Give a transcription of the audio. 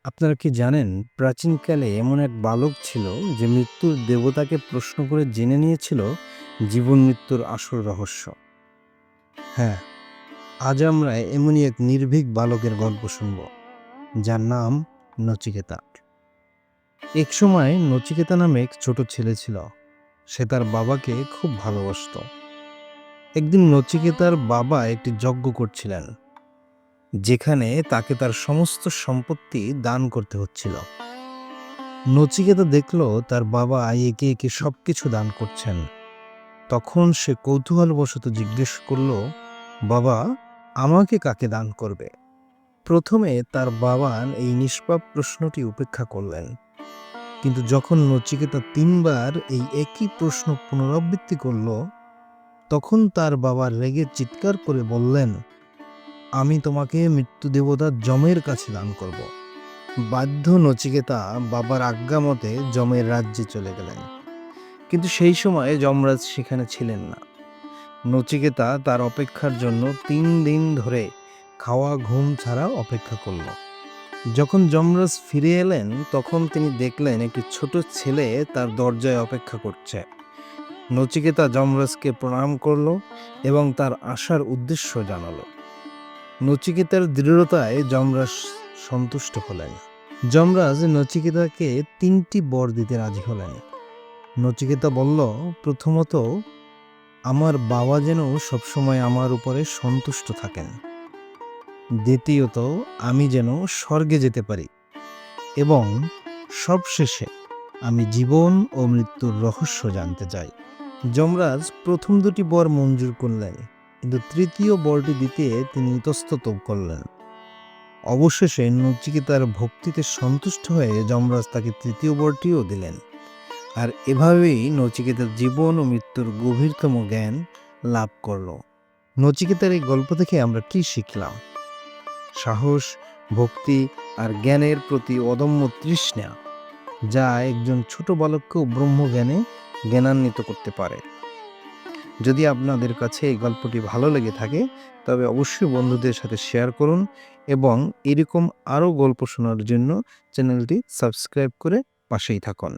আপনারা কি জানেন প্রাচীনকালে এমন এক বালক ছিল যে মৃত্যুর দেবতাকে প্রশ্ন করে জেনে নিয়েছিল জীবন মৃত্যুর আসল রহস্য। হ্যাঁ, আজ আমরা এমনই এক নির্ভীক বালকের গল্প শুনব, যার নাম নচিকেতা। এক সময় নচিকেতা নামে এক ছোট ছেলে ছিল। সে তার বাবাকে খুব ভালোবাসতো। একদিন নচিকেতার বাবা একটি যজ্ঞ করছিলেন, যেখানে তাকে তার সমস্ত সম্পত্তি দান করতে হচ্ছিল। নচিকেতা দেখল তার বাবা একে একে সবকিছু দান করছেন। তখন সে কৌতূহলবশত জিজ্ঞেস করল, বাবা, আমাকে কাকে দান করবে? প্রথমে তার বাবা এই নিষ্পাপ প্রশ্নটি উপেক্ষা করলেন, কিন্তু যখন নচিকেতা ৩ বার এই একই প্রশ্ন পুনরাবৃত্তি করল, তখন তার বাবা রেগে চিৎকার করে বললেন, আমি তোমাকে মৃত্যু দেবতা যমের কাছে দান করব। বাধ্য নচিকেতা বাবার আজ্ঞা মতে যমের রাজ্যে চলে গেলেন। কিন্তু সেই সময়ে যমরাজ সেখানে ছিলেন না। নচিকেতা তার অপেক্ষার জন্য ৩ দিন ধরে খাওয়া ঘুম ছাড়া অপেক্ষা করল। যখন যমরাজ ফিরে এলেন, তখন তিনি দেখলেন একটি ছোট ছেলে তার দরজায় অপেক্ষা করছে। নচিকেতা যমরাজকে প্রণাম করল এবং তার আসার উদ্দেশ্য জানালো। নচিকেতার দৃঢ়তায় যমরাজ সন্তুষ্ট হলেন। যমরাজ নচিকেতাকে ৩টি বর দিতে রাজি হলেন। নচিকেতা বলল, প্রথমত, আমার বাবা যেন সবসময় আমার উপরে সন্তুষ্ট থাকেন। দ্বিতীয়ত, আমি যেন স্বর্গে যেতে পারি। এবং সবশেষে, আমি জীবন ও মৃত্যুর রহস্য জানতে চাই। যমরাজ প্রথম ২টি বর মঞ্জুর করলেন, কিন্তু তৃতীয় বরটি দিতে তিনি ইতস্তত করলেন। অবশেষে নচিকেতার ভক্তিতে সন্তুষ্ট হয়ে যমরাজ তাকে তৃতীয় বরটিও দিলেন। আর এভাবেই নচিকেতার জীবন ও মৃত্যুর গভীরতম জ্ঞান লাভ করল। নচিকেতার এই গল্প থেকে আমরা কি শিখলাম? সাহস, ভক্তি আর জ্ঞানের প্রতি অদম্য তৃষ্ণা, যা একজন ছোট বালককেও ব্রহ্মজ্ঞানে জ্ঞানান্বিত করতে পারে। যদি আপনাদের কাছে এই গল্পটি ভালো লেগে থাকে, তবে অবশ্যই বন্ধুদের সাথে শেয়ার করুন এবং এরকম আরও গল্প শোনার জন্য চ্যানেলটি সাবস্ক্রাইব করে পাশেই থাকুন।